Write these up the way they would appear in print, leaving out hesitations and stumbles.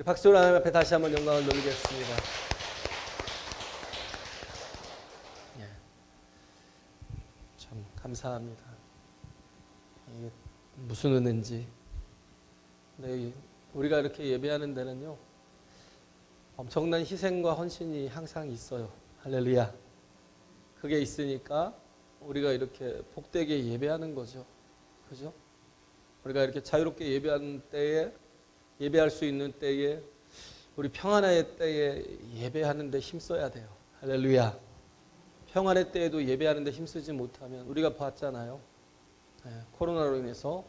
박수로 하나님 앞에 다시 한번 영광을 돌리겠습니다. 예. 참 감사합니다. 이게 무슨 은혜인지. 네, 우리가 이렇게 예배하는 데는요, 엄청난 희생과 헌신이 항상 있어요. 할렐루야. 그게 있으니까 우리가 이렇게 복되게 예배하는 거죠. 그죠? 우리가 이렇게 자유롭게 예배하는 때에, 예배할 수 있는 때에, 우리 평안의 때에 예배하는 데 힘써야 돼요. 할렐루야. 평안의 때에도 예배하는 데 힘쓰지 못하면, 우리가 봤잖아요. 코로나로 인해서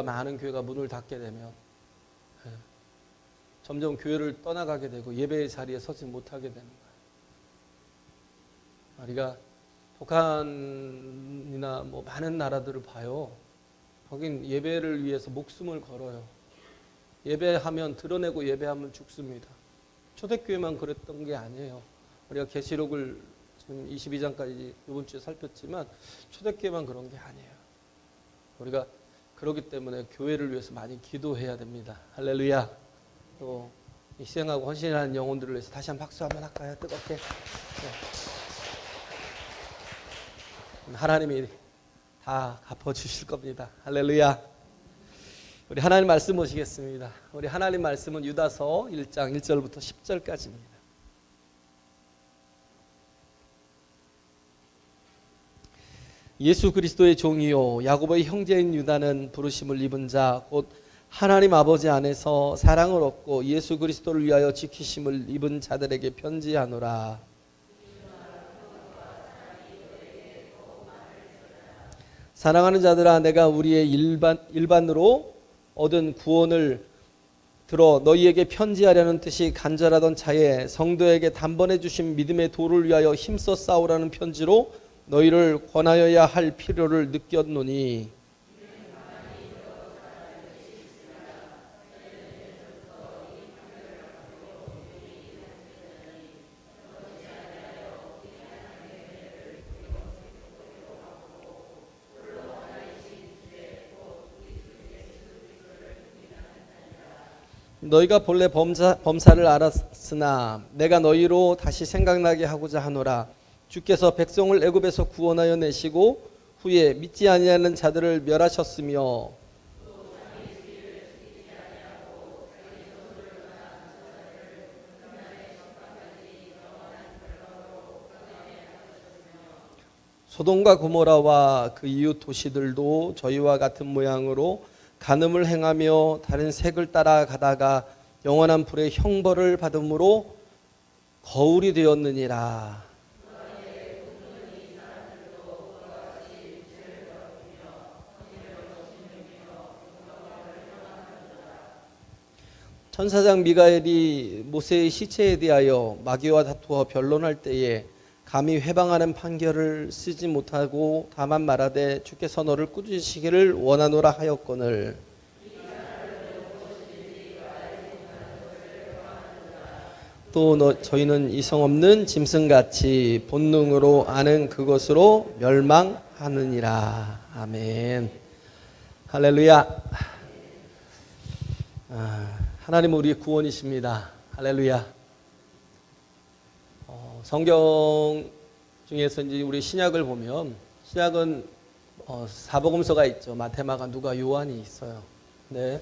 많은 교회가 문을 닫게 되면 점점 교회를 떠나가게 되고 예배의 자리에 서지 못하게 되는 거예요. 우리가 북한이나 뭐 많은 나라들을 봐요. 거긴 예배를 위해서 목숨을 걸어요. 예배하면 드러내고 예배하면 죽습니다. 초대교회만 그랬던 게 아니에요. 우리가 계시록을 지금 22장까지 이번 주에 살폈지만 초대교회만 그런 게 아니에요. 우리가 그렇기 때문에 교회를 위해서 많이 기도해야 됩니다. 할렐루야. 또 희생하고 헌신하는 영혼들을 위해서 다시 한번 박수 한번 할까요? 뜨겁게. 네. 하나님이 다 갚아주실 겁니다. 할렐루야. 우리 하나님 말씀 보시겠습니다. 우리 하나님 말씀은 유다서 1장 1절부터 10절까지입니다. 예수 그리스도의 종이요 야고보의 형제인 유다는 부르심을 입은 자 곧 하나님 아버지 안에서 사랑을 얻고 예수 그리스도를 위하여 지키심을 입은 자들에게 편지하노라. 사랑하는 자들아, 내가 우리의 일반으로 얻은 구원을 들어 너희에게 편지하려는 뜻이 간절하던 차에 성도에게 단번에 주신 믿음의 도를 위하여 힘써 싸우라는 편지로 너희를 권하여야 할 필요를 느꼈노니 너희가 본래 범사를 알았으나 내가 너희로 다시 생각나게 하고자 하노라. 주께서 백성을 애굽에서 구원하여 내시고 후에 믿지 아니하는 자들을 멸하셨으며 소돔과 고모라와 그 이웃 도시들도 저희와 같은 모양으로 간음을 행하며 다른 색을 따라가다가 영원한 불의 형벌을 받음으로 거울이 되었느니라. 천사장 미가엘이 모세의 시체에 대하여 마귀와 다투어 변론할 때에 감히 회방하는 판결을 쓰지 못하고 다만 말하되 주께서 너를 꾸짖으시기를 원하노라 하였거늘 또 저희는 이성 없는 짐승같이 본능으로 아는 그것으로 멸망하느니라. 아멘. 할렐루야. 하나님은 우리의 구원이십니다. 할렐루야. 성경 중에서 이제 우리 신약을 보면 신약은 사복음서가 있죠. 마태, 마가, 누가, 요한이 있어요. 네.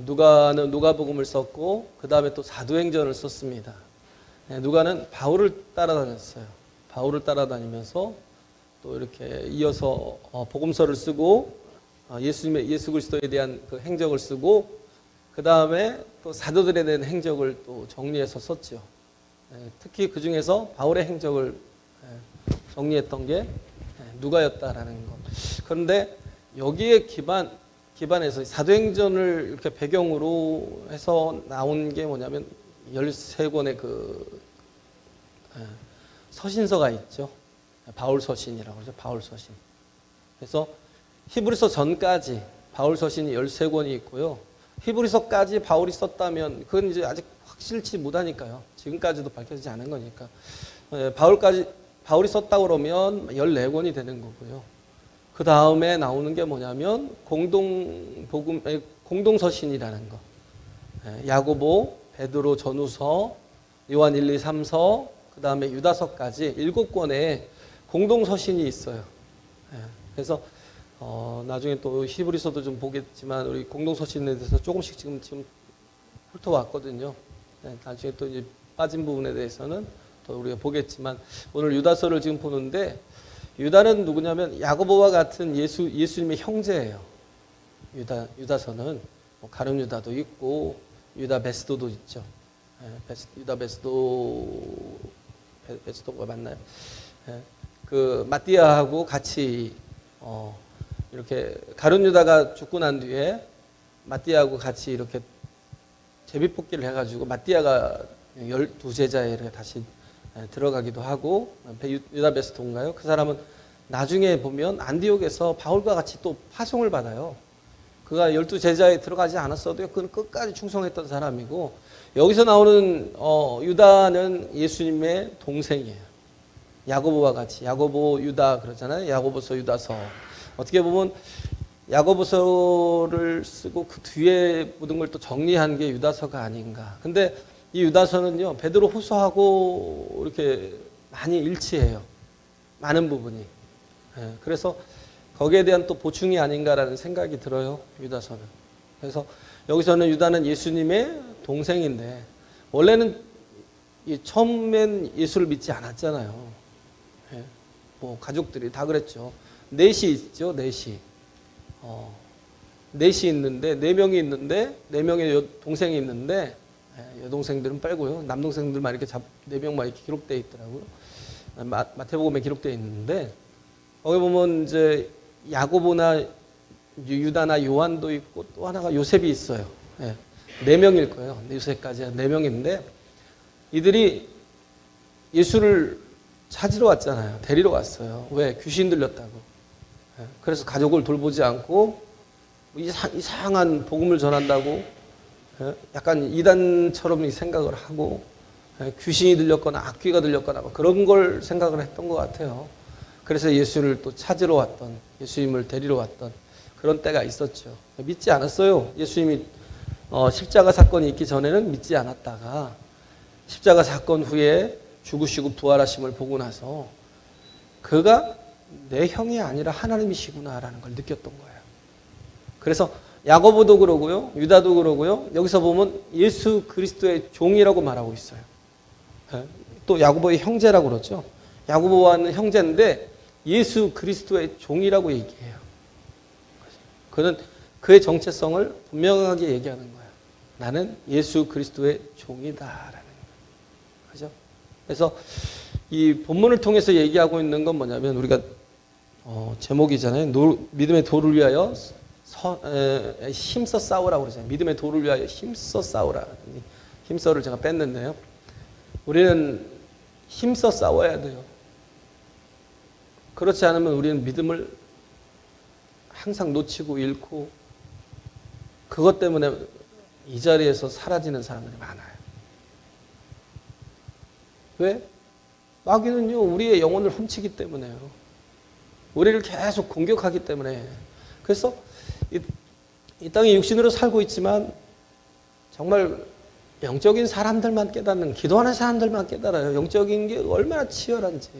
누가는 누가복음을 썼고 그 다음에 또 사도행전을 썼습니다. 네, 누가는 바울을 따라다녔어요. 바울을 따라다니면서 또 이렇게 이어서 복음서를 쓰고 예수 그리스도에 대한 그 행적을 쓰고 그 다음에 또 사도들에 대한 행적을 또 정리해서 썼죠. 특히 그 중에서 바울의 행적을 정리했던 게 누가였다라는 것. 그런데 여기에 기반해서 사도행전을 이렇게 배경으로 해서 나온 게 뭐냐면 13권의 그 서신서가 있죠. 바울 서신이라고 그러죠. 바울 서신. 그래서 히브리서 전까지 바울 서신이 13권이 있고요. 히브리서까지 바울이 썼다면 그건 이제 아직 확실치 못하니까요. 지금까지도 밝혀지지 않은 거니까. 바울이 썼다고 그러면 14권이 되는 거고요. 그 다음에 나오는 게 뭐냐면 공동서신이라는 거. 야고보, 베드로 전후서, 요한 1, 2, 3서, 그 다음에 유다서까지 7권의 공동서신이 있어요. 그래서 나중에 또 히브리서도 좀 보겠지만 우리 공동서신에 대해서 조금씩 지금 훑어왔거든요. 나중에 또 이제 빠진 부분에 대해서는 또 우리가 보겠지만 오늘 유다서를 지금 보는데 유다는 누구냐면 야고보와 같은 예수님의 형제예요. 유다서는 가룟 유다도 있고 유다 베스도도 있죠. 유다 베스도가 맞나요? 그 마띠아하고 같이 이렇게 가룟 유다가 죽고 난 뒤에 마띠아하고 같이 이렇게 제비뽑기를 해가지고 마띠아가 12제자에 다시 들어가기도 하고 유다 베스도인가요? 그 사람은 나중에 보면 안디옥에서 바울과 같이 또 파송을 받아요. 그가 12제자에 들어가지 않았어도 그는 끝까지 충성했던 사람이고 여기서 나오는 유다는 예수님의 동생이에요. 야고보와 같이 야고보 유다 그러잖아요. 야고보서 유다서. 어떻게 보면 야고보서를 쓰고 그 뒤에 모든 걸 또 정리한 게 유다서가 아닌가. 근데 이 유다서는요 베드로 후서하고 이렇게 많이 일치해요. 많은 부분이. 그래서 거기에 대한 또 보충이 아닌가라는 생각이 들어요. 유다서는. 그래서 여기서는 유다는 예수님의 동생인데 원래는 처음엔 예수를 믿지 않았잖아요. 뭐 가족들이 다 그랬죠. 넷이 있죠. 넷이. 넷이 있는데 4명이 있는데 4명의 동생이 있는데 여동생들은 빼고요. 남동생들만 이렇게 4명만 이렇게 기록되어 있더라고요. 마태복음에 기록되어 있는데 거기 보면 이제 야고보나 유다나 요한도 있고 또 하나가 요셉이 있어요. 4명일 거예요. 요셉까지 4명인데 이들이 예수를 찾으러 왔잖아요. 데리러 왔어요. 왜? 귀신 들렸다고. 그래서 가족을 돌보지 않고 이상한 복음을 전한다고 약간 이단처럼 생각을 하고 귀신이 들렸거나 악귀가 들렸거나 그런 걸 생각을 했던 것 같아요. 그래서 예수를 또 찾으러 왔던, 예수님을 데리러 왔던 그런 때가 있었죠. 믿지 않았어요. 예수님이 십자가 사건이 있기 전에는 믿지 않았다가 십자가 사건 후에 죽으시고 부활하심을 보고 나서 그가 내 형이 아니라 하나님이시구나라는 걸 느꼈던 거예요. 그래서 야고보도 그러고요. 유다도 그러고요. 여기서 보면 예수 그리스도의 종이라고 말하고 있어요. 또 야고보의 형제라고 그러죠. 야고보와는 형제인데 예수 그리스도의 종이라고 얘기해요. 그는 그의 정체성을 분명하게 얘기하는 거예요. 나는 예수 그리스도의 종이다라는 거예요. 그죠? 그래서 이 본문을 통해서 얘기하고 있는 건 뭐냐면 우리가 제목이잖아요. 믿음의 도를 위하여 힘써 싸우라고 그러잖아요. 믿음의 도를 위하여 힘써 싸우라. 힘써를 제가 뺐는데요. 우리는 힘써 싸워야 돼요. 그렇지 않으면 우리는 믿음을 항상 놓치고 잃고 그것 때문에 이 자리에서 사라지는 사람들이 많아요. 왜? 마귀는요 우리의 영혼을 훔치기 때문에요. 우리를 계속 공격하기 때문에. 그래서 이 땅에 육신으로 살고 있지만 정말 영적인 사람들만 깨닫는, 기도하는 사람들만 깨달아요. 영적인 게 얼마나 치열한지.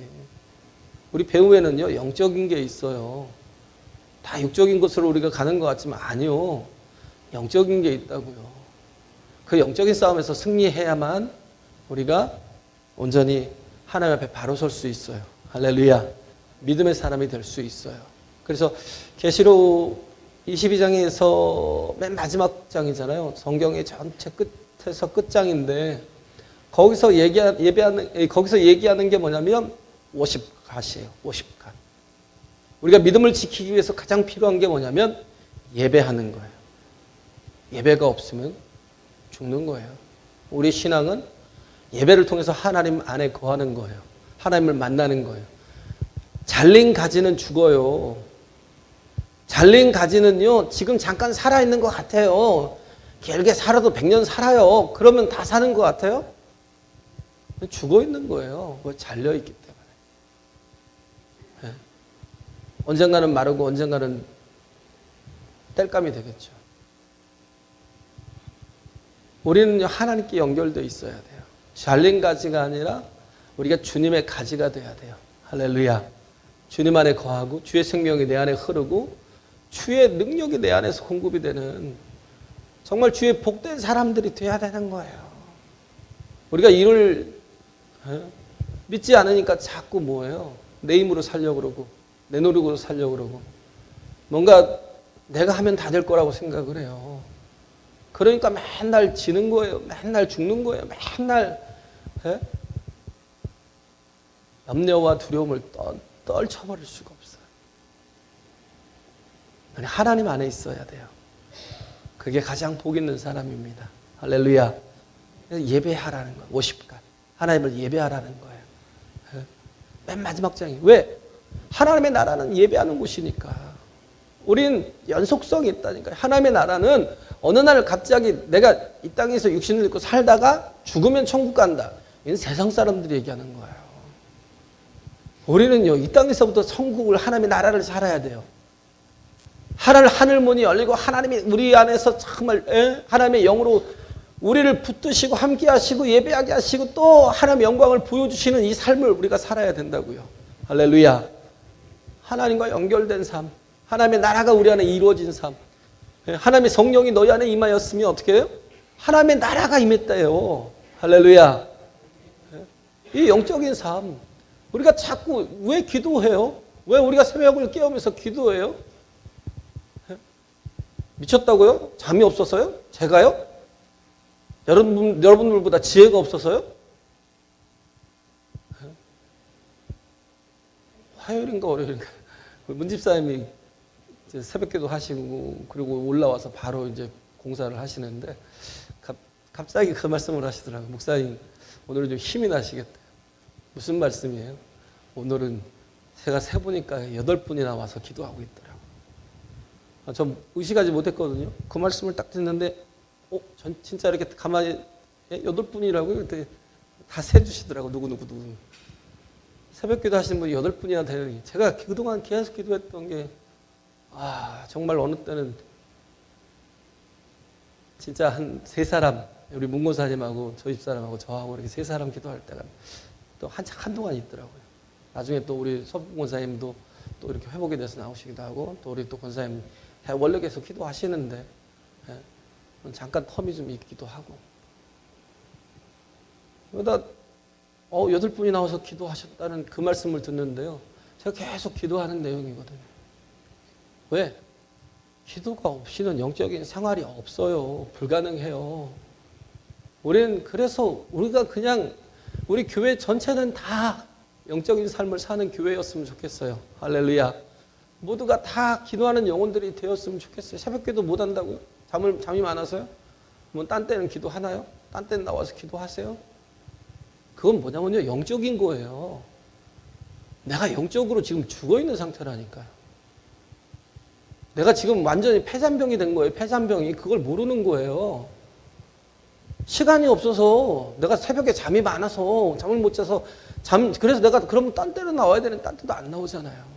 우리 배후에는요 영적인 게 있어요. 다 육적인 것으로 우리가 가는 것 같지만 아니요. 영적인 게 있다고요. 그 영적인 싸움에서 승리해야만 우리가 온전히 하나님 앞에 바로 설 수 있어요. 할렐루야. 믿음의 사람이 될 수 있어요. 그래서 계시록 22장에서 맨 마지막 장이잖아요. 성경의 전체 끝에서 끝장인데 거기서 얘기하는 게 뭐냐면 워십갓이에요. 워십갓. 우리가 믿음을 지키기 위해서 가장 필요한 게 뭐냐면 예배하는 거예요. 예배가 없으면 죽는 거예요. 우리 신앙은 예배를 통해서 하나님 안에 거하는 거예요. 하나님을 만나는 거예요. 잘린 가지는 죽어요. 잘린 가지는요, 지금 잠깐 살아있는 것 같아요. 길게 살아도 100년 살아요. 그러면 다 사는 것 같아요? 죽어 있는 거예요. 잘려있기 때문에. 네. 언젠가는 마르고 언젠가는 땔감이 되겠죠. 우리는 하나님께 연결되어 있어야 돼요. 잘린 가지가 아니라 우리가 주님의 가지가 돼야 돼요. 할렐루야. 주님 안에 거하고 주의 생명이 내 안에 흐르고 주의 능력이 내 안에서 공급이 되는 정말 주의 복된 사람들이 돼야 되는 거예요. 우리가 이를 믿지 않으니까 자꾸 뭐예요? 내 힘으로 살려고 그러고 내 노력으로 살려고 그러고 뭔가 내가 하면 다 될 거라고 생각을 해요. 그러니까 맨날 지는 거예요. 맨날 죽는 거예요. 맨날 염려와 두려움을 떨쳐버릴 수가 없어요. 하나님 안에 있어야 돼요. 그게 가장 복 있는 사람입니다. 할렐루야. 예배하라는 거예요. 50간. 하나님을 예배하라는 거예요. 맨 마지막 장이. 왜? 하나님의 나라는 예배하는 곳이니까. 우린 연속성이 있다니까요. 하나님의 나라는 어느 날 갑자기 내가 이 땅에서 육신을 입고 살다가 죽으면 천국 간다. 이건 세상 사람들이 얘기하는 거예요. 우리는요, 이 땅에서부터 천국을 하나님의 나라를 살아야 돼요. 하늘 문이 열리고 하나님이 우리 안에서 정말 하나님의 영으로 우리를 붙드시고 함께 하시고 예배하게 하시고 또 하나님의 영광을 보여주시는 이 삶을 우리가 살아야 된다고요. 할렐루야. 하나님과 연결된 삶, 하나님의 나라가 우리 안에 이루어진 삶, 하나님의 성령이 너희 안에 임하였으면 어떻게 해요? 하나님의 나라가 임했다요. 할렐루야. 이 영적인 삶, 우리가 자꾸 왜 기도해요? 왜 우리가 새벽을 깨우면서 기도해요? 미쳤다고요? 잠이 없어서요? 제가요? 여러분들보다 지혜가 없어서요? 화요일인가 월요일인가 문 집사님이 새벽기도 하시고 그리고 올라와서 바로 이제 공사를 하시는데 갑자기 그 말씀을 하시더라고요. 목사님 오늘은 좀 힘이 나시겠다. 무슨 말씀이에요? 오늘은 제가 세보니까 8분이나 와서 기도하고 있더라고요. 저 의식하지 못했거든요. 그 말씀을 딱 듣는데 전 진짜 이렇게 가만히 8분이라고요? 그때 다 세주시더라고요. 누구. 새벽 기도 하시는 분이 8분이나 되는 제가 그동안 계속 기도했던 게 정말 어느 때는 진짜 한 3사람 우리 문고사님하고 저 집사람하고 저하고 이렇게 3사람 기도할 때가 또 한동안 있더라고요. 나중에 또 우리 서부 권사님도 또 이렇게 회복이 돼서 나오시기도 하고 또 우리 또 권사님 원래 계속 기도하시는데 잠깐 텀이 좀 있기도 하고 그러다 8분이 나와서 기도하셨다는 그 말씀을 듣는데요. 제가 계속 기도하는 내용이거든요. 왜? 기도가 없이는 영적인 생활이 없어요. 불가능해요. 우리는 그래서 우리가 그냥 우리 교회 전체는 다 영적인 삶을 사는 교회였으면 좋겠어요. 할렐루야. 모두가 다 기도하는 영혼들이 되었으면 좋겠어요. 새벽기도 못 한다고요? 잠이 많아서요? 뭐 딴 때는 기도하나요? 딴 때는 나와서 기도하세요? 그건 뭐냐면요. 영적인 거예요. 내가 영적으로 지금 죽어있는 상태라니까요. 내가 지금 완전히 폐잔병이 된 거예요. 폐잔병이. 그걸 모르는 거예요. 시간이 없어서 내가 새벽에 잠이 많아서 잠을 못 자서 그래서 내가 그러면 딴 때는 나와야 되는데 딴 때도 안 나오잖아요.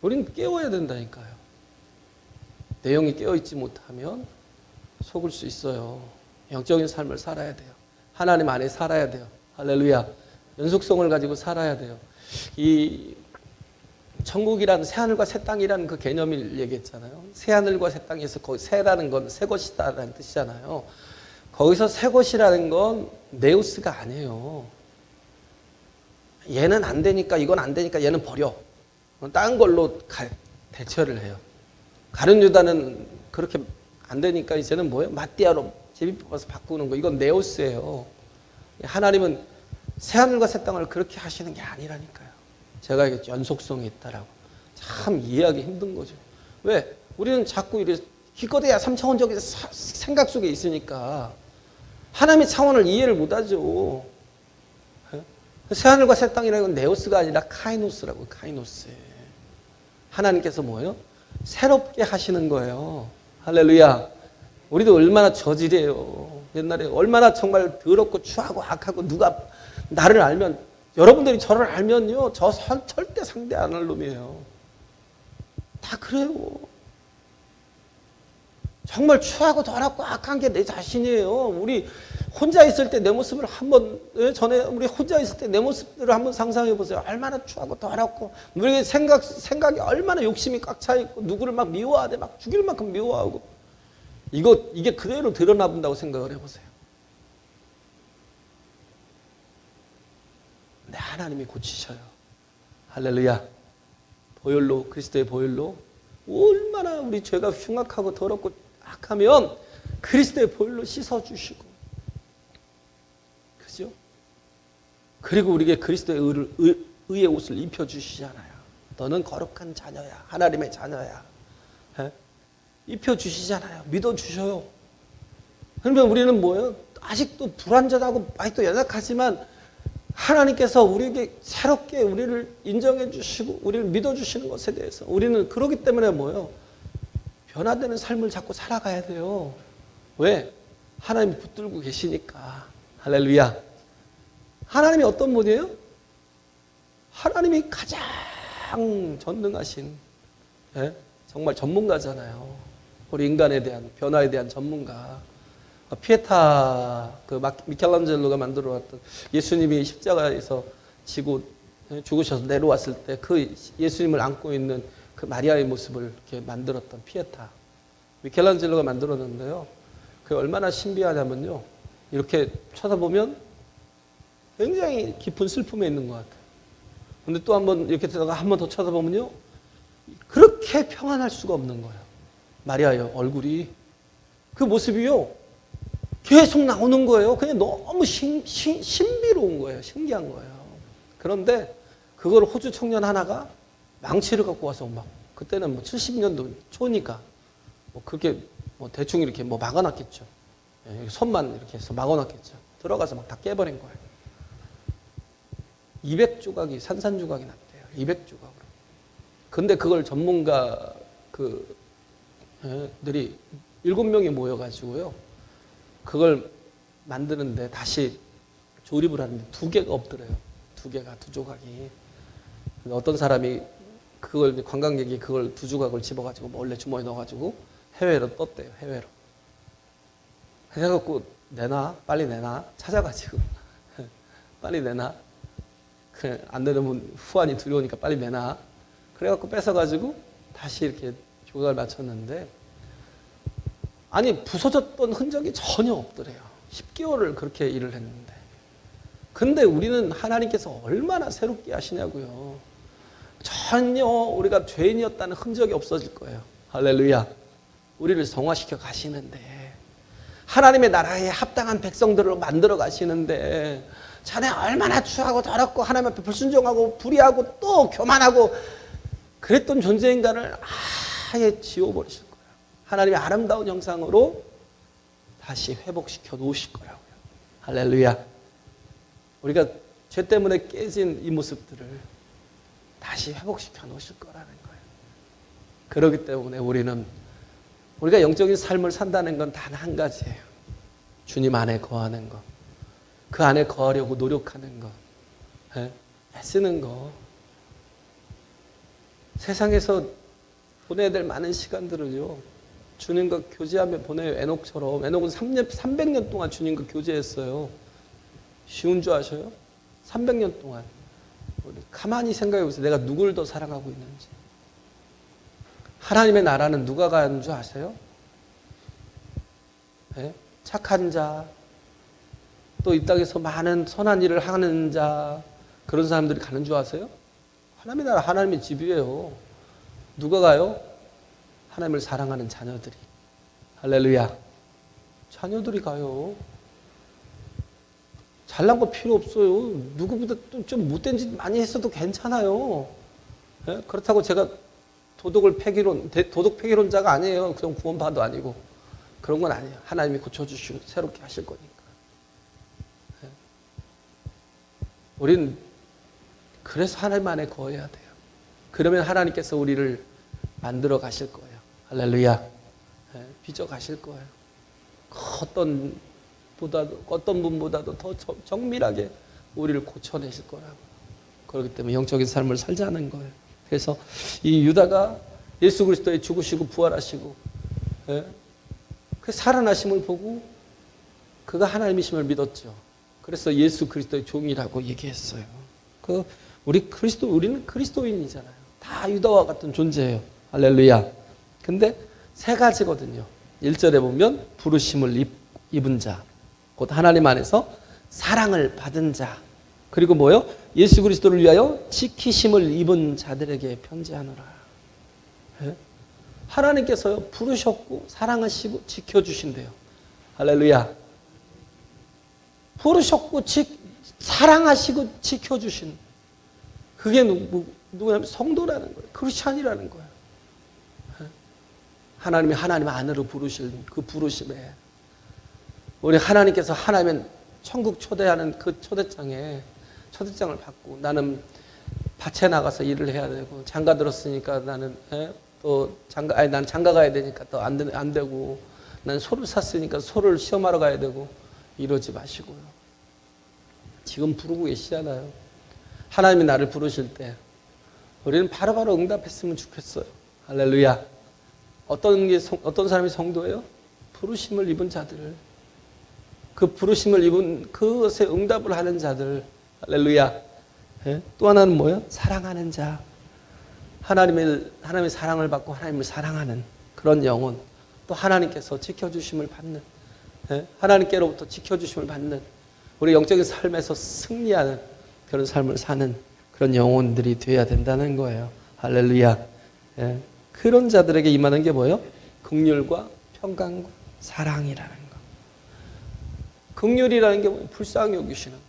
우리는 깨워야 된다니까요. 내용이 깨어있지 못하면 속을 수 있어요. 영적인 삶을 살아야 돼요. 하나님 안에 살아야 돼요. 할렐루야. 연속성을 가지고 살아야 돼요. 이 천국이란 새하늘과 새 땅이라는 그 개념을 얘기했잖아요. 새하늘과 새 땅에서 거기 새라는 건 새 것이다라는 뜻이잖아요. 거기서 새 것이라는 건 네우스가 아니에요. 얘는 안 되니까 이건 안 되니까 얘는 버려. 다른 걸로 대처를 해요. 가룟 유다는 그렇게 안 되니까 이제는 뭐예요? 마띠아로 제비 뽑아서 바꾸는 거. 이건 네오스예요. 하나님은 새하늘과 새 땅을 그렇게 하시는 게 아니라니까요. 제가 이게 연속성이 있다라고. 참 이해하기 힘든 거죠. 왜? 우리는 자꾸 이렇게 기껏해야 3차원적인 생각 속에 있으니까 하나님의 차원을 이해를 못하죠. 새하늘과 새 땅이라는 건 네오스가 아니라 카이노스라고. 카이노스. 하나님께서 뭐예요? 새롭게 하시는 거예요. 할렐루야. 우리도 얼마나 저질이에요. 옛날에 얼마나 정말 더럽고 추하고 악하고 누가 나를 알면 여러분들이 저를 알면요. 저 절대 상대 안 할 놈이에요. 다 그래요. 정말 추하고 더럽고 악한 게 내 자신이에요. 우리 혼자 있을 때 내 모습을 한번, 전에 우리 혼자 있을 때 내 모습들을 한번 상상해 보세요. 얼마나 추하고 더럽고, 우리의 생각이 얼마나 욕심이 꽉 차 있고, 누구를 막 미워하되 막 죽일 만큼 미워하고, 이게 그대로 드러나 본다고 생각을 해보세요. 근데 하나님이 고치셔요. 할렐루야. 보혈로, 그리스도의 보혈로 얼마나 우리 죄가 흉악하고 더럽고 악하면 그리스도의 보혈로 씻어주시고, 그죠? 그리고 우리에게 그리스도의 의의 옷을 입혀주시잖아요. 너는 거룩한 자녀야. 하나님의 자녀야. 에? 입혀주시잖아요. 믿어주셔요. 그러면 우리는 뭐예요? 아직도 불완전하고 아직도 연약하지만 하나님께서 우리에게 새롭게 우리를 인정해 주시고 우리를 믿어 주시는 것에 대해서 우리는 그러기 때문에 뭐예요? 변화되는 삶을 자꾸 살아가야 돼요. 왜? 하나님이 붙들고 계시니까. 할렐루야. 하나님이 어떤 분이에요? 하나님이 가장 전능하신, 정말 전문가잖아요. 우리 인간에 대한 변화에 대한 전문가. 피에타, 미켈란젤로가 만들어왔던 예수님이 십자가에서 지고 죽으셔서 내려왔을 때 그 예수님을 안고 있는 그 마리아의 모습을 이렇게 만들었던 피에타. 미켈란젤로가 만들었는데요. 그게 얼마나 신비하냐면요. 이렇게 쳐다보면 굉장히 깊은 슬픔에 있는 것 같아요. 근데 또 이렇게 되다가 한 번 더 쳐다보면요. 그렇게 평안할 수가 없는 거예요. 마리아의 얼굴이. 그 모습이요. 계속 나오는 거예요. 그냥 너무 신비로운 거예요. 신기한 거예요. 그런데 그걸 호주 청년 하나가 망치를 갖고 와서 그때는 70년도 초니까 그렇게 대충 이렇게 막아놨겠죠. 손만 이렇게 해서 막아놨겠죠. 들어가서 다 깨버린 거예요. 200조각이 산산조각이 났대요. 200조각으로. 근데 그걸 전문가 들이 7명이 모여가지고요. 그걸 만드는데 다시 조립을 하는데 2개가 없더래요. 2 조각이. 어떤 사람이 관광객이 그걸 2조각을 집어가지고 몰래 주머니에 넣어가지고 해외로 떴대요. 해외로. 해갖고 빨리 내놔. 찾아가지고 빨리 내놔. 안 내놓으면 후환이 두려우니까 빨리 내놔. 그래갖고 뺏어가지고 다시 이렇게 조각을 맞췄는데, 아니 부서졌던 흔적이 전혀 없더래요. 10개월을 그렇게 일을 했는데. 근데 우리는 하나님께서 얼마나 새롭게 하시냐고요. 전혀 우리가 죄인이었다는 흔적이 없어질 거예요. 할렐루야. 우리를 성화시켜 가시는데, 하나님의 나라에 합당한 백성들을 만들어 가시는데, 자네 얼마나 추하고 더럽고 하나님 앞에 불순종하고 불의하고 또 교만하고 그랬던 존재인가를 아예 지워버리실 거예요. 하나님의 아름다운 형상으로 다시 회복시켜 놓으실 거라고요. 할렐루야. 우리가 죄 때문에 깨진 이 모습들을 다시 회복시켜 놓으실 거라는 거예요. 그렇기 때문에 우리가 영적인 삶을 산다는 건 단 한 가지예요. 주님 안에 거하는 것. 그 안에 거하려고 노력하는 것. 애쓰는 것. 세상에서 보내야 될 많은 시간들을요, 주님과 교제하며 보내요. 에녹처럼. 에녹은 300년 동안 주님과 교제했어요. 쉬운 줄 아셔요? 300년 동안. 가만히 생각해 보세요. 내가 누구를 더 사랑하고 있는지. 하나님의 나라는 누가 가는 줄 아세요? 착한 자, 또 이 땅에서 많은 선한 일을 하는 자, 그런 사람들이 가는 줄 아세요? 하나님의 나라, 하나님의 집이에요. 누가 가요? 하나님을 사랑하는 자녀들이. 할렐루야. 자녀들이 가요. 잘난 거 필요 없어요. 누구보다 좀 못된 짓 많이 했어도 괜찮아요. 그렇다고 제가 도덕 폐기론자가 아니에요. 그냥 구원파도 아니고. 그런 건 아니에요. 하나님이 고쳐주시고 새롭게 하실 거니까. 우린 그래서 하나님 안에 거해야 돼요. 그러면 하나님께서 우리를 만들어 가실 거예요. 할렐루야. 빚어 가실 거예요. 어떤 분보다도 더 정밀하게 우리를 고쳐내실 거라고. 그렇기 때문에 영적인 삶을 살자는 거예요. 그래서 이 유다가 예수 그리스도의 죽으시고 부활하시고 그 살아나심을 보고 그가 하나님이심을 믿었죠. 그래서 예수 그리스도의 종이라고 얘기했어요. 우리는 그리스도인이잖아요. 다 유다와 같은 존재예요. 할렐루야. 근데 세 가지거든요. 1절에 보면 부르심을 입은 자, 곧 하나님 안에서 사랑을 받은 자, 그리고 뭐요? 예수 그리스도를 위하여 지키심을 입은 자들에게 편지하노라. 예? 하나님께서요 부르셨고 사랑하시고 지켜주신대요. 할렐루야. 부르셨고 사랑하시고 지켜주신, 그게 누구냐면 성도라는 거예요. 크리스찬이라는 거예요. 하나님이 하나님 안으로 부르실 그 부르심에 우리 하나님께서 하나님은 천국 초대하는 그 초대장을 받고, 나는 밭에 나가서 일을 해야 되고, 장가 들었으니까 나는 난 장가 가야 되니까 또 안 되고, 난 소를 샀으니까 소를 시험하러 가야 되고, 이러지 마시고요. 지금 부르고 계시잖아요. 하나님이 나를 부르실 때 우리는 바로바로 응답했으면 좋겠어요. 할렐루야. 어떤 사람이 성도예요? 부르심을 입은 자들. 그 부르심을 입은 그것에 응답을 하는 자들. 할렐루야. 예? 또 하나는 뭐예요? 사랑하는 자. 하나님의 사랑을 받고 하나님을 사랑하는 그런 영혼. 또 하나님께서 지켜주심을 받는, 예? 하나님께로부터 지켜주심을 받는, 우리 영적인 삶에서 승리하는 그런 삶을 사는 그런 영혼들이 되어야 된다는 거예요. 할렐루야. 예? 그런 자들에게 임하는 게 뭐예요? 긍휼과 평강과 사랑이라는 거. 긍휼이라는 게 뭐예요? 불쌍히 여기시는 거.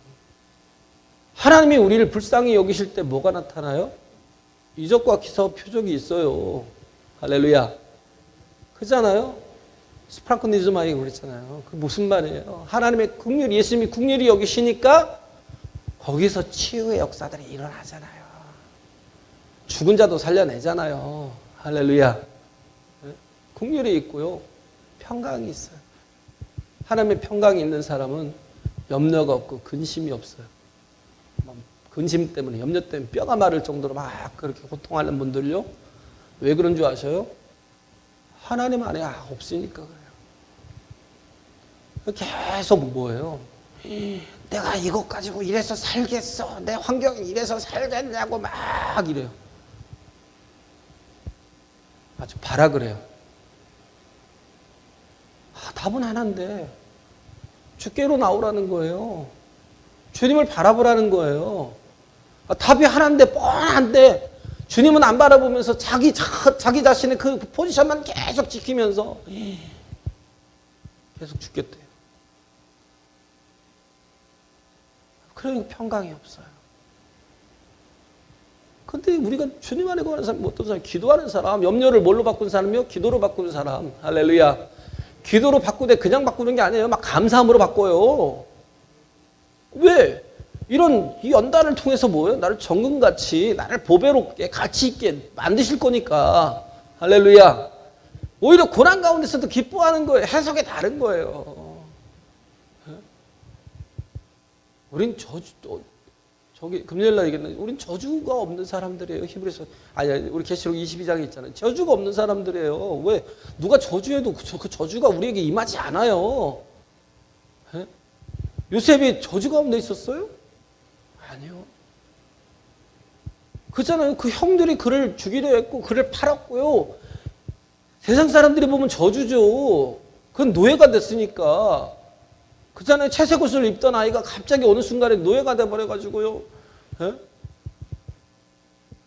하나님이 우리를 불쌍히 여기실 때 뭐가 나타나요? 이적과 기사와 표적이 있어요. 할렐루야. 그잖아요. 스프랑크니즈마이 그랬잖아요. 그 무슨 말이에요? 하나님의 긍휼, 예수님이 긍휼히 여기시니까 거기서 치유의 역사들이 일어나잖아요. 죽은 자도 살려내잖아요. 할렐루야. 긍휼이 있고요. 평강이 있어요. 하나님의 평강이 있는 사람은 염려가 없고 근심이 없어요. 근심 때문에, 염려 때문에 뼈가 마를 정도로 막 그렇게 고통하는 분들요. 왜 그런 줄 아셔요? 하나님 안에 없으니까 그래요. 계속 뭐예요? 내가 이것 가지고 이래서 살겠어. 내 환경이 이래서 살겠냐고 막 이래요. 아주 바라 그래요. 답은 하나인데 주께로 나오라는 거예요. 주님을 바라보라는 거예요. 답이 하나인데 뻔한데 주님은 안 바라보면서 자기 자신의 그 포지션만 계속 지키면서 계속 죽겠대요. 그러니까 평강이 없어요. 근데 우리가 주님 안에 거하는 사람, 어떤 사람, 기도하는 사람, 염려를 뭘로 바꾼 사람이요? 기도로 바꾸는 사람. 할렐루야. 기도로 바꾸되 그냥 바꾸는 게 아니에요. 막 감사함으로 바꿔요. 왜? 이 연단을 통해서 뭐예요? 나를 정금같이, 나를 보배롭게, 가치 있게 만드실 거니까. 할렐루야. 오히려 고난 가운데서도 기뻐하는 거예요. 해석이 다른 거예요. 우린 금요일날 얘기했는데, 우린 저주가 없는 사람들이에요. 히브리서, 우리 계시록 22장에 있잖아요. 저주가 없는 사람들이에요. 왜? 누가 저주해도 그 저주가 우리에게 임하지 않아요. 에? 요셉이 저주 가운데 있었어요? 아니요. 그렇잖아요. 그 형들이 그를 죽이려 했고, 그를 팔았고요. 세상 사람들이 보면 저주죠. 그건 노예가 됐으니까. 그잖아요. 채색 옷을 입던 아이가 갑자기 어느 순간에 노예가 돼버려가지고요. 에?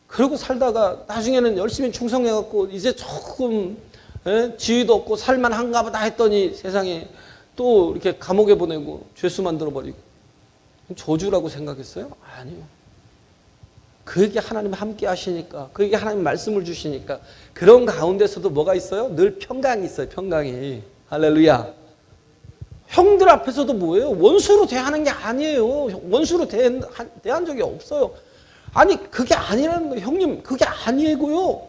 그러고 살다가 나중에는 열심히 충성해갖고 이제 조금 지위도 없고 살만한가 보다 했더니 세상에 또 이렇게 감옥에 보내고 죄수 만들어버리고. 저주라고 생각했어요? 아니요. 그에게 하나님 함께 하시니까, 그에게 하나님 말씀을 주시니까 그런 가운데서도 뭐가 있어요? 늘 평강이 있어요. 평강이. 할렐루야. 형들 앞에서도 뭐예요? 원수로 대하는 게 아니에요. 원수로 대한 적이 없어요. 아니 그게 아니라는 거예요. 형님 그게 아니고요.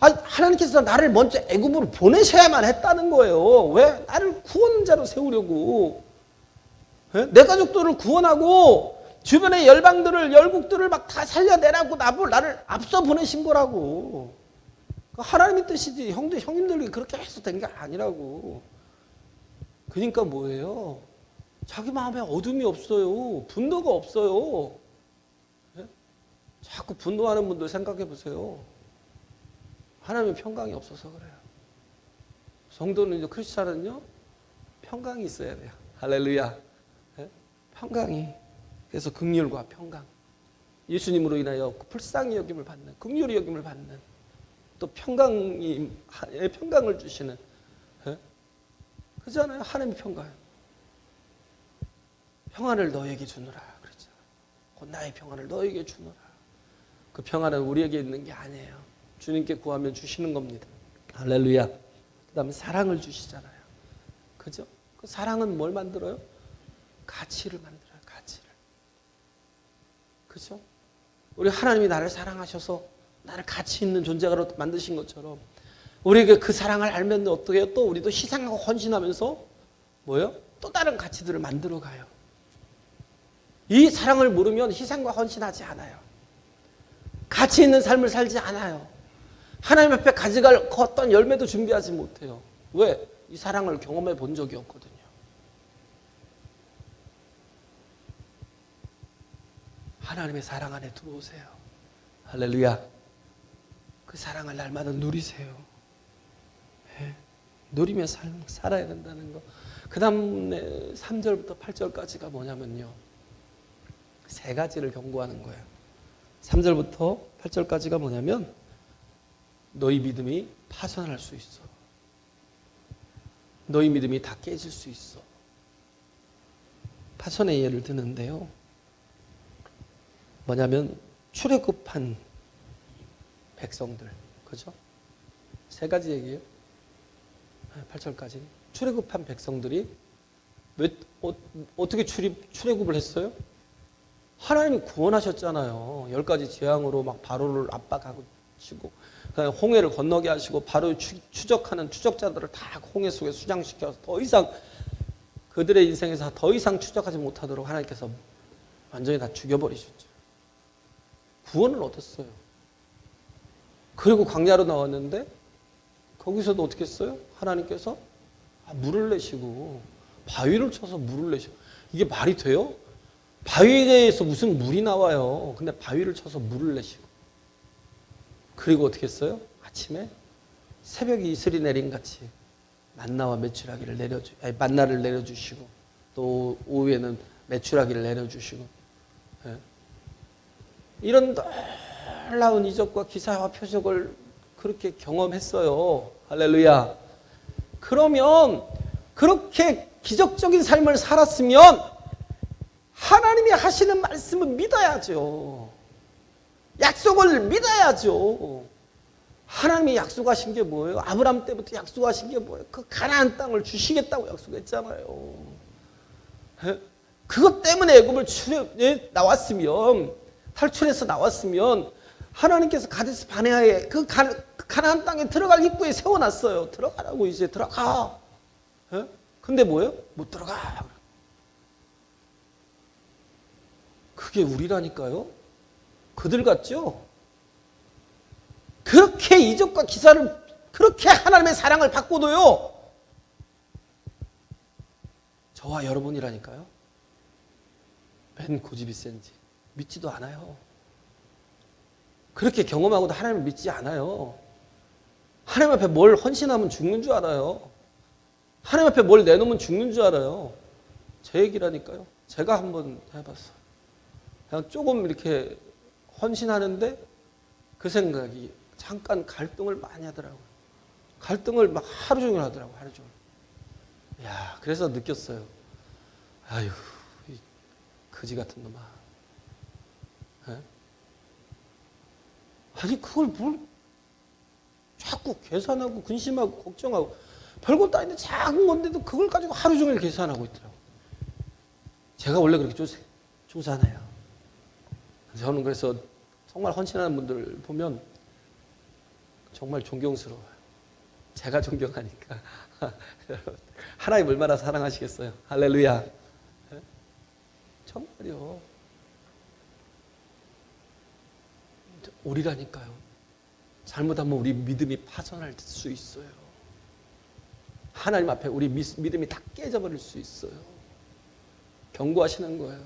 하나님께서 나를 먼저 애굽으로 보내셔야만 했다는 거예요. 왜? 나를 구원자로 세우려고. 내 가족들을 구원하고 주변의 열방들을, 열국들을 막 다 살려내라고 나를 앞서 보내신 거라고. 하나님의 뜻이지 형님들이 그렇게 해서 된 게 아니라고. 그러니까 뭐예요? 자기 마음에 어둠이 없어요. 분노가 없어요. 예? 자꾸 분노하는 분들 생각해 보세요. 하나님의 평강이 없어서 그래요. 성도는, 크리스찬은요, 평강이 있어야 돼요. 할렐루야. 예? 평강이. 그래서 긍휼과 평강. 예수님으로 인하여 불쌍히 여김을 받는, 긍휼히 여김을 받는, 또 평강이, 평강을 주시는, 예? 그잖아요. 하나님의 평강. 평안을 너에게 주노라 그랬잖아요. 곧 나의 평안을 너에게 주노라. 그 평안은 우리에게 있는 게 아니에요. 주님께 구하면 주시는 겁니다. 할렐루야. 그 다음에 사랑을 주시잖아요. 그죠? 그 사랑은 뭘 만들어요? 가치를 만들어요. 가치를. 그죠? 우리 하나님이 나를 사랑하셔서 나를 가치 있는 존재로 만드신 것처럼 우리에게 그 사랑을 알면 어떻게 해요? 또 우리도 희생하고 헌신하면서 뭐예요? 또 다른 가치들을 만들어 가요. 이 사랑을 모르면 희생과 헌신하지 않아요. 가치 있는 삶을 살지 않아요. 하나님 앞에 가져갈 어떤 열매도 준비하지 못해요. 왜? 이 사랑을 경험해 본 적이 없거든요. 하나님의 사랑 안에 들어오세요. 할렐루야. 그 사랑을 날마다 누리세요. 네. 누리며 살아야 된다는 거. 그 다음에 3절부터 8절까지가 뭐냐면요, 세 가지를 경고하는 거예요. 3절부터 8절까지가 뭐냐면 너희 믿음이 파손할 수 있어. 너희 믿음이 다 깨질 수 있어. 파손의 예를 드는데요. 뭐냐면 출애굽한 백성들. 그죠? 세 가지 얘기예요. 8절까지. 출애굽한 백성들이 어떻게 출애굽을 했어요? 하나님이 구원하셨잖아요. 10가지 재앙으로 막 바로를 압박하고 치고, 그다음에 홍해를 건너게 하시고, 바로 추적하는 추적자들을 다 홍해 속에 수장시켜서 더 이상 그들의 인생에서 더 이상 추적하지 못하도록 하나님께서 완전히 다 죽여버리셨죠. 구원을 얻었어요. 그리고 광야로 나왔는데 거기서도 어떻게 했어요? 하나님께서 물을 내시고 바위를 쳐서 물을 내시고. 이게 말이 돼요? 바위에서 무슨 물이 나와요. 근데 바위를 쳐서 물을 내시고. 그리고 어떻게 했어요? 아침에 새벽에 이슬이 내린 같이 만나와 메추라기를 만나를 내려주시고, 또 오후에는 메추라기를 내려주시고. 예. 이런 놀라운 이적과 기사와 표적을 그렇게 경험했어요. 할렐루야. 그러면 그렇게 기적적인 삶을 살았으면 하나님이 하시는 말씀을 믿어야죠. 약속을 믿어야죠. 하나님이 약속하신 게 뭐예요? 아브라함 때부터 약속하신 게 뭐예요? 그 가나안 땅을 주시겠다고 약속했잖아요. 그것 때문에 애굽을 나왔으면, 탈출해서 나왔으면 하나님께서 가데스 바네아에 그 가나안 땅에 들어갈 입구에 세워놨어요. 들어가라고, 이제 들어가. 근데 뭐예요? 못 들어가. 그게 우리라니까요. 그들 같죠? 그렇게 이적과 기사를, 그렇게 하나님의 사랑을 받고도요, 저와 여러분이라니까요. 맨 고집이 센지 믿지도 않아요. 그렇게 경험하고도 하나님을 믿지 않아요. 하나님 앞에 뭘 헌신하면 죽는 줄 알아요. 하나님 앞에 뭘 내놓으면 죽는 줄 알아요. 제 얘기라니까요. 제가 한번 해봤어요. 그냥 조금 이렇게 헌신하는데 그 생각이 잠깐 갈등을 많이 하더라고요. 갈등을 막 하루 종일 하더라고요. 하루 종일. 야, 그래서 느꼈어요. 아유, 이 거지 같은 놈아. 에? 아니, 그걸 뭘 자꾸 계산하고 근심하고 걱정하고, 별것도 아닌데 작은 건데도 그걸 가지고 하루 종일 계산하고 있더라고요. 제가 원래 그렇게 조사하네요. 저는 그래서 정말 헌신하는 분들 보면 정말 존경스러워요. 제가 존경하니까. 하나님 얼마나 사랑하시겠어요. 할렐루야. 정말요. 우리라니까요. 잘못하면 우리 믿음이 파손할 수 있어요. 하나님 앞에 우리 믿음이 다 깨져버릴 수 있어요. 경고하시는 거예요.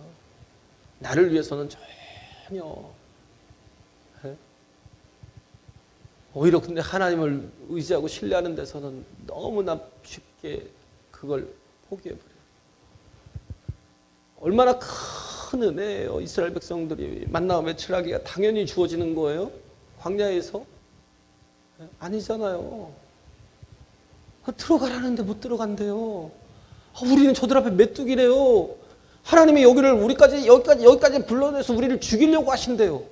나를 위해서는 전혀. 오히려 근데 하나님을 의지하고 신뢰하는 데서는 너무나 쉽게 그걸 포기해버려요. 얼마나 큰 은혜예요. 이스라엘 백성들이 만나와 매출하기가 당연히 주어지는 거예요. 광야에서. 아니잖아요. 들어가라는데 못 들어간대요. 우리는 저들 앞에 메뚜기래요. 하나님이 여기를 여기까지 불러내서 우리를 죽이려고 하신대요.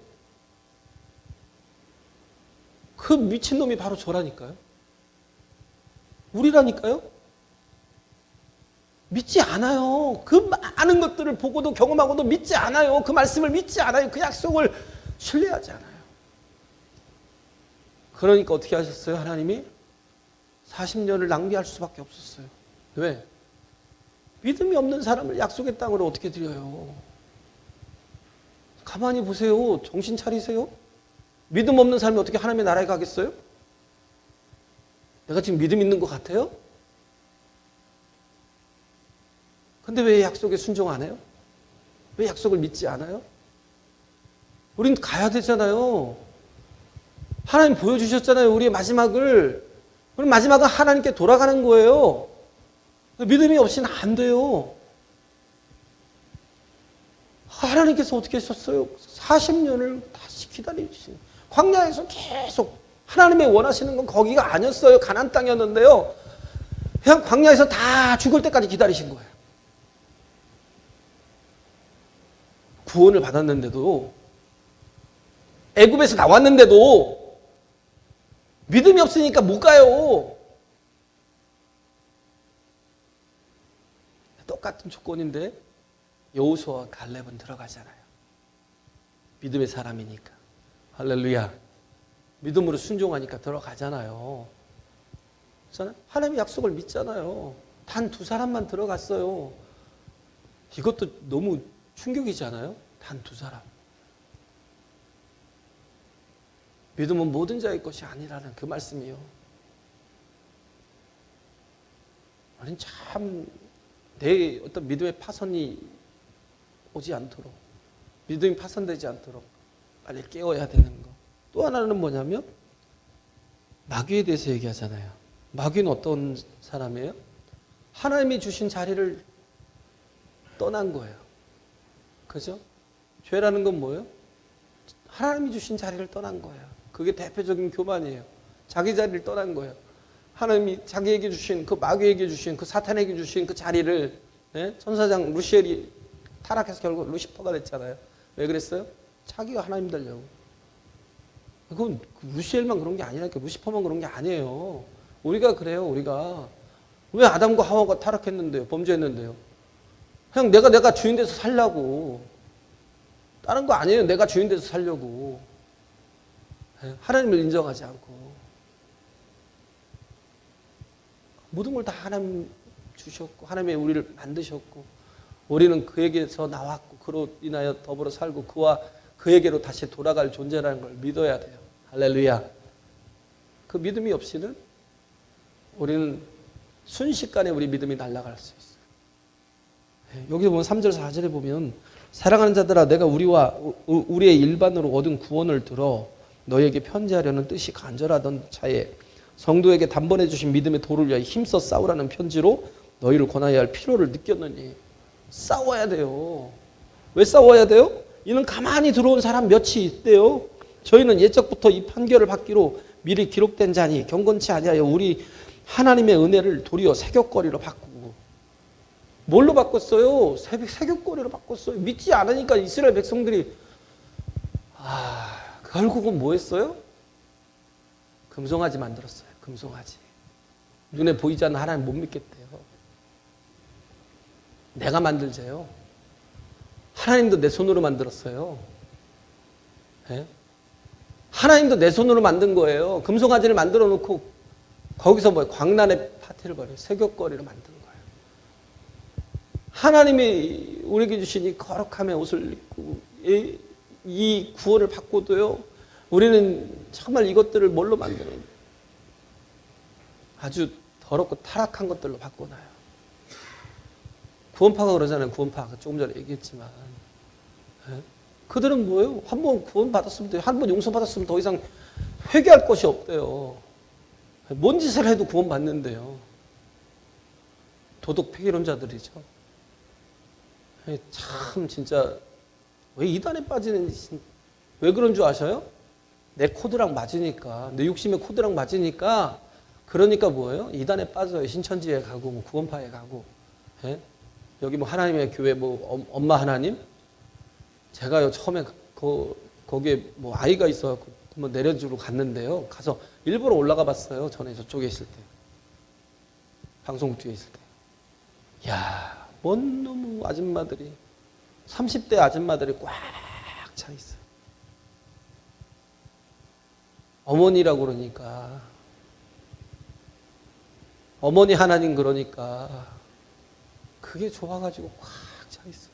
그 미친놈이 바로 저라니까요. 우리라니까요. 믿지 않아요. 그 많은 것들을 보고도 경험하고도 믿지 않아요. 그 말씀을 믿지 않아요. 그 약속을 신뢰하지 않아요. 그러니까 어떻게 하셨어요? 하나님이 40년을 낭비할 수밖에 없었어요. 왜? 믿음이 없는 사람을 약속의 땅으로 어떻게 드려요? 가만히 보세요. 정신 차리세요. 믿음 없는 사람이 어떻게 하나님의 나라에 가겠어요? 내가 지금 믿음 있는 것 같아요? 근데 왜 약속에 순종 안 해요? 왜 약속을 믿지 않아요? 우린 가야 되잖아요. 하나님 보여주셨잖아요. 우리의 마지막을. 그럼 마지막은 하나님께 돌아가는 거예요. 믿음이 없이는 안 돼요. 하나님께서 어떻게 하셨어요? 40년을 다시 기다리시는. 광야에서 계속 하나님의 원하시는 건 거기가 아니었어요. 가나안 땅이었는데요. 그냥 광야에서 다 죽을 때까지 기다리신 거예요. 구원을 받았는데도, 애굽에서 나왔는데도 믿음이 없으니까 못 가요. 똑같은 조건인데 여호수아와 갈렙은 들어가잖아요. 믿음의 사람이니까. 할렐루야. 믿음으로 순종하니까 들어가잖아요. 하나님의 약속을 믿잖아요. 단 2사람만 들어갔어요. 이것도 너무 충격이잖아요. 단 2사람. 믿음은 모든 자의 것이 아니라는 그 말씀이요. 우리는 참 내 어떤 믿음의 파손이 오지 않도록, 믿음이 파손되지 않도록 빨리 깨워야 되는 거. 또 하나는 뭐냐면 마귀에 대해서 얘기하잖아요. 마귀는 어떤 사람이에요? 하나님이 주신 자리를 떠난 거예요. 그죠? 죄라는 건 뭐예요? 하나님이 주신 자리를 떠난 거예요. 그게 대표적인 교만이에요. 자기 자리를 떠난 거예요. 하나님이 자기에게 주신, 그 마귀에게 주신, 그 사탄에게 주신 그 자리를, 천사장 루시엘이 타락해서 결국 루시퍼가 됐잖아요. 왜 그랬어요? 자기가 하나님 되려고. 그건 루시엘만 그런 게 아니라니까. 루시퍼만 그런 게 아니에요. 우리가 그래요. 우리가 왜 아담과 하와가 타락했는데요? 범죄했는데요? 그냥 내가 주인 돼서 살려고. 다른 거 아니에요. 내가 주인 돼서 살려고. 하나님을 인정하지 않고. 모든 걸 다 하나님 주셨고, 하나님이 우리를 만드셨고, 우리는 그에게서 나왔고, 그로 인하여 더불어 살고, 그와 그에게로 다시 돌아갈 존재라는 걸 믿어야 돼요. 할렐루야. 그 믿음이 없이는 우리는 순식간에 우리 믿음이 날아갈 수 있어요. 여기 보면 3절 4절에 보면, 사랑하는 자들아, 내가 우리의 일반으로 얻은 구원을 들어 너에게 편지하려는 뜻이 간절하던 차에 성도에게 단번에 주신 믿음의 도를 위하여 힘써 싸우라는 편지로 너희를 권하여야 할 필요를 느꼈느니. 싸워야 돼요. 왜 싸워야 돼요? 이는 가만히 들어온 사람 몇이 있대요. 저희는 예적부터 이 판결을 받기로 미리 기록된 자니 경건치 아니하여 우리 하나님의 은혜를 도리어 세귑거리로 바꾸고. 뭘로 바꿨어요? 세귑거리로 바꿨어요. 믿지 않으니까 이스라엘 백성들이 결국은 뭐 했어요? 금송아지 만들었어요. 금송아지. 눈에 보이지 않는 하나님 못 믿겠대요. 내가 만들재요. 하나님도 내 손으로 만들었어요. 네? 하나님도 내 손으로 만든 거예요. 금송아지를 만들어 놓고 거기서 광란의 파티를 벌여요. 세귑거리로 만든 거예요. 하나님이 우리에게 주신 이 거룩함의 옷을 입고 이 구원을 받고도요, 우리는 정말 이것들을 뭘로 만드는, 아주 더럽고 타락한 것들로 바꿔놔요. 구원파가 그러잖아요. 구원파. 조금 전에 얘기했지만. 예? 그들은 뭐예요? 한 번 구원 받았으면 돼요. 한 번 용서 받았으면 더 이상 회개할 것이 없대요. 뭔 짓을 해도 구원 받는데요. 도덕 폐기론자들이죠. 참 진짜 왜 이단에 빠지는지 왜 그런 줄 아셔요? 내 코드랑 맞으니까, 내 욕심의 코드랑 맞으니까, 그러니까 뭐예요? 이단에 빠져요. 신천지에 가고 뭐 구원파에 가고. 예? 여기 뭐 하나님의 교회 뭐 엄마 하나님? 제가요 처음에 거기에 뭐 아이가 있어갖고 한번 내려주러 갔는데요. 가서 일부러 올라가 봤어요. 전에 저쪽에 있을 때. 방송국 뒤에 있을 때. 야, 뭔 놈의 아줌마들이 30대 아줌마들이 꽉 차 있어요. 어머니라고 그러니까. 어머니 하나님 그러니까. 그게 좋아가지고 꽉 차 있어요.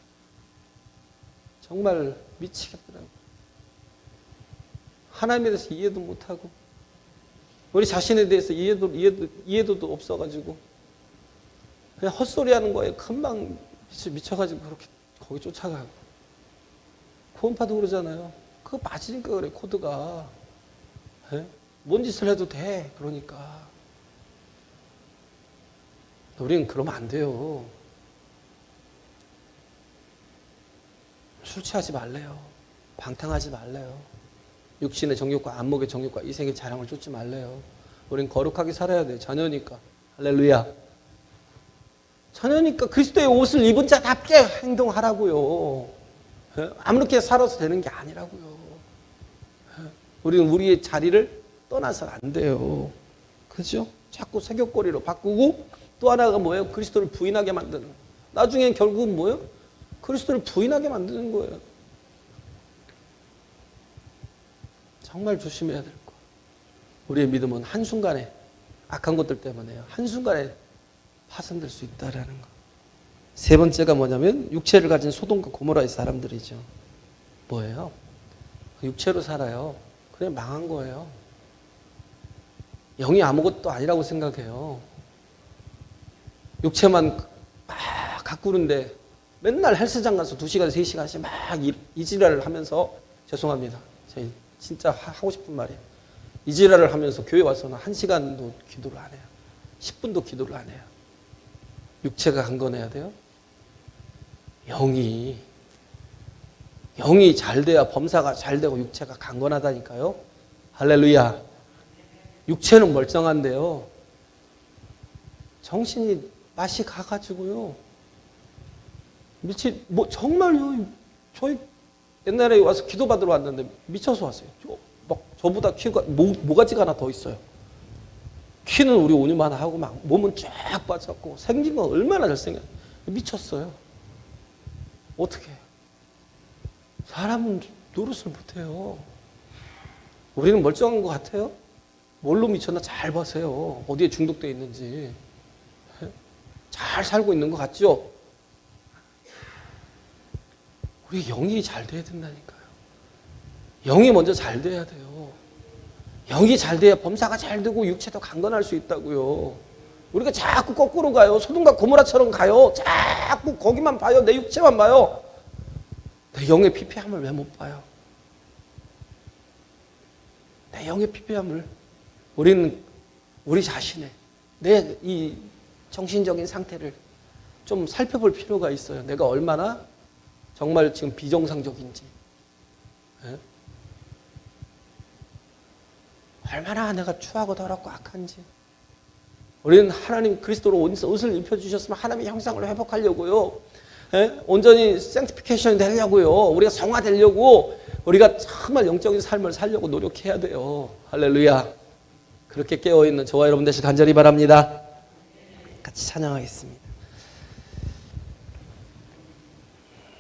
정말 미치겠더라고요. 하나님에 대해서 이해도 못하고 우리 자신에 대해서 이해도도 없어가지고 그냥 헛소리하는 거에 금방 미쳐가지고 그렇게 거기 쫓아가고. 구원파도 그러잖아요. 그거 맞으니까 그래 코드가. 예? 뭔 짓을 해도 돼. 그러니까. 우리는 그러면 안 돼요. 술 취하지 말래요. 방탕하지 말래요. 육신의 정욕과 안목의 정욕과 이생의 자랑을 쫓지 말래요. 우린 거룩하게 살아야 돼요. 자녀니까. 할렐루야. 자녀니까 그리스도의 옷을 입은 자답게 행동하라고요. 아무렇게 살아서 되는 게 아니라고요. 우리는 우리의 자리를 떠나서 안 돼요. 그죠? 자꾸 세격거리로 바꾸고 또 하나가 뭐예요? 그리스도를 부인하게 만드는. 나중엔 결국은 뭐예요? 그리스도를 부인하게 만드는 거예요. 정말 조심해야 될 거예요. 우리의 믿음은 한순간에 악한 것들 때문에요. 한순간에 파손될 수 있다라는 거. 세 번째가 뭐냐면 육체를 가진 소돔과 고모라의 사람들이죠. 뭐예요? 육체로 살아요. 그냥 망한 거예요. 영이 아무것도 아니라고 생각해요. 육체만 막 가꾸는데 맨날 헬스장 가서 2시간, 3시간씩 막 이지랄을 하면서 죄송합니다. 제가 진짜 하고 싶은 말이에요. 이지랄을 하면서 교회 와서는 1시간도 기도를 안 해요. 10분도 기도를 안 해요. 육체가 강건해야 돼요. 영이 잘 돼야 범사가 잘 되고 육체가 강건하다니까요. 할렐루야. 육체는 멀쩡한데요. 정신이 맛이 가가지고요. 정말요. 저희 옛날에 와서 기도받으러 왔는데 미쳐서 왔어요. 저보다 키가 모가지가 하나 더 있어요. 키는 우리 오니만 하고 막 몸은 쫙 빠졌고 생긴 건 얼마나 잘생겨요. 미쳤어요. 어떻게 해요? 사람은 노릇을 못해요. 우리는 멀쩡한 것 같아요? 뭘로 미쳤나 잘 보세요. 어디에 중독되어 있는지. 잘 살고 있는 것 같죠? 우리 영이 잘 돼야 된다니까요. 영이 먼저 잘 돼야 돼요. 영이 잘 돼야 범사가 잘 되고 육체도 강건할 수 있다고요. 우리가 자꾸 거꾸로 가요. 소돔과 고모라처럼 가요. 자꾸 거기만 봐요. 내 육체만 봐요. 내 영의 피폐함을 왜 못 봐요? 내 영의 피폐함을 우리는 우리 자신의 내 이 정신적인 상태를 좀 살펴볼 필요가 있어요. 내가 얼마나 정말 지금 비정상적인지. 예? 얼마나 내가 추하고 더럽고 악한지. 우리는 하나님 그리스도로 옷을 입혀주셨으면 하나님의 형상을 회복하려고요. 예? 온전히 sanctification 되려고요. 우리가 성화되려고 우리가 정말 영적인 삶을 살려고 노력해야 돼요. 할렐루야. 그렇게 깨어있는 저와 여러분 되시길 간절히 바랍니다. 같이 찬양하겠습니다.